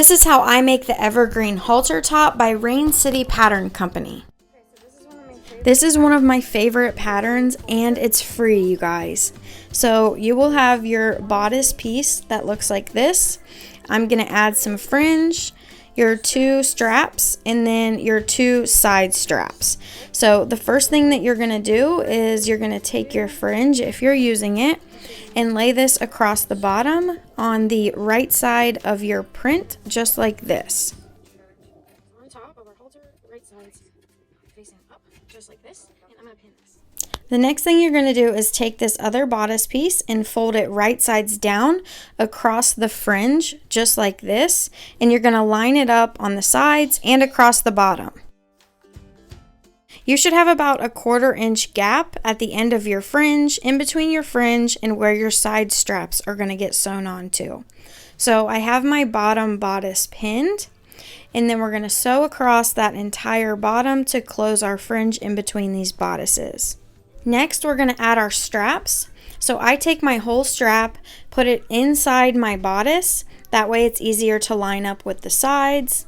This is how I make the Evergreen Halter top by Rain City Pattern Company. This is one of my favorite patterns and it's free, you guys. So you will have your bodice piece that looks like this. I'm going to add some fringe, your 2 straps, and then your 2 side straps. So the first thing that you're going to do is you're going to take your fringe, if you're using it, and lay this across the bottom on the right side of your print, just like this. On top of our halter, right sides facing up, just like this, and I'm going to pin this. The next thing you're going to do is take this other bodice piece and fold it right sides down across the fringe, just like this, and you're going to line it up on the sides and across the bottom. You should have about a 1/4 inch gap at the end of your fringe, in between your fringe and where your side straps are going to get sewn onto. So I have my bottom bodice pinned, and then we're going to sew across that entire bottom to close our fringe in between these bodices. Next, we're going to add our straps. So I take my whole strap, put it inside my bodice. That way it's easier to line up with the sides.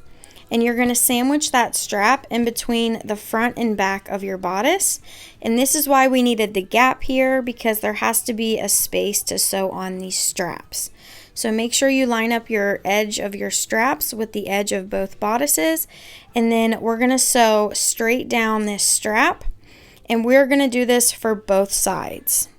And you're going to sandwich that strap in between the front and back of your bodice. And this is why we needed the gap here, because there has to be a space to sew on these straps. So make sure you line up your edge of your straps with the edge of both bodices. And then we're going to sew straight down this strap. And we're going to do this for both sides.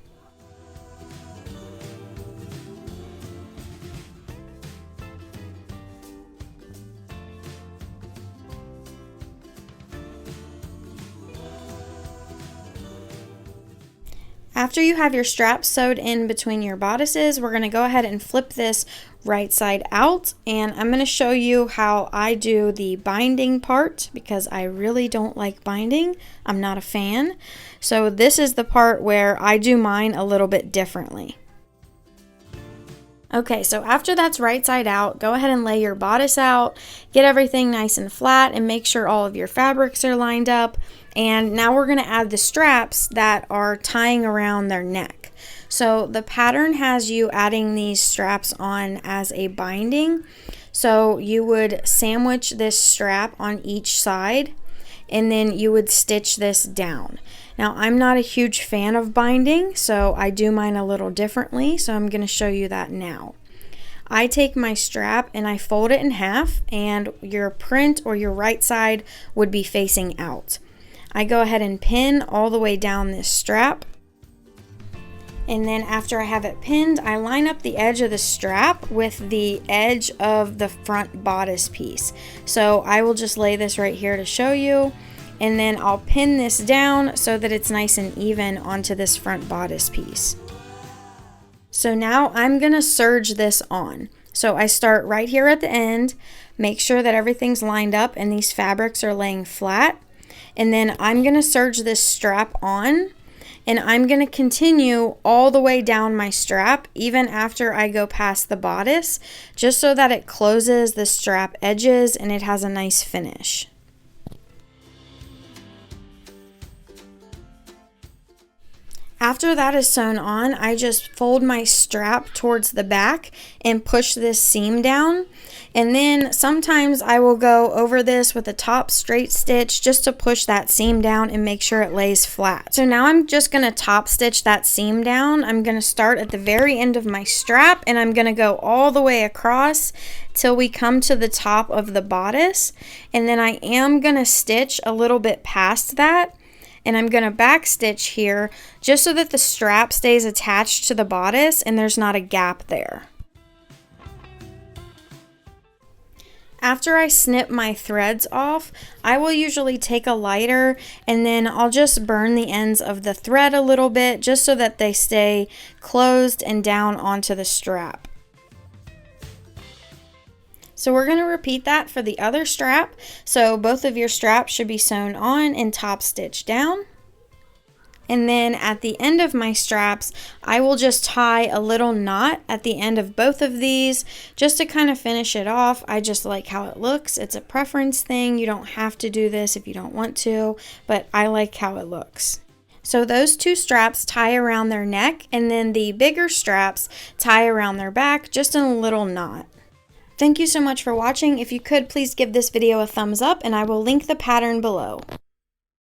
After you have your straps sewed in between your bodices, we're going to go ahead and flip this right side out, and I'm going to show you how I do the binding part, because I really don't like binding. I'm not a fan. So this is the part where I do mine a little bit differently. Okay, so after that's right side out, go ahead and lay your bodice out, get everything nice and flat, and make sure all of your fabrics are lined up. And now we're going to add the straps that are tying around their neck. So the pattern has you adding these straps on as a binding. So you would sandwich this strap on each side, and then you would stitch this down. Now, I'm not a huge fan of binding, so I do mine a little differently, so I'm going to show you that now. I take my strap and I fold it in half, and your print or your right side would be facing out. I go ahead and pin all the way down this strap, and then after I have it pinned, I line up the edge of the strap with the edge of the front bodice piece. So I will just lay this right here to show you, and then I'll pin this down so that it's nice and even onto this front bodice piece. So now I'm going to serge this on. So I start right here at the end, make sure that everything's lined up and these fabrics are laying flat. And then I'm going to serge this strap on, and I'm going to continue all the way down my strap even after I go past the bodice, just so that it closes the strap edges and it has a nice finish. After that is sewn on, I just fold my strap towards the back and push this seam down. And then sometimes I will go over this with a top straight stitch just to push that seam down and make sure it lays flat. So now I'm just going to top stitch that seam down. I'm going to start at the very end of my strap, and I'm going to go all the way across till we come to the top of the bodice. And then I am going to stitch a little bit past that. And I'm going to back stitch here just so that the strap stays attached to the bodice and there's not a gap there. After I snip my threads off, I will usually take a lighter and then I'll just burn the ends of the thread a little bit just so that they stay closed and down onto the strap. So we're going to repeat that for the other strap. So both of your straps should be sewn on and top stitched down. And then at the end of my straps, I will just tie a little knot at the end of both of these just to kind of finish it off. I just like how it looks. It's a preference thing. You don't have to do this if you don't want to, but I like how it looks. So those 2 straps tie around their neck, and then the bigger straps tie around their back just in a little knot. Thank you so much for watching. If you could, please give this video a thumbs up, and I will link the pattern below.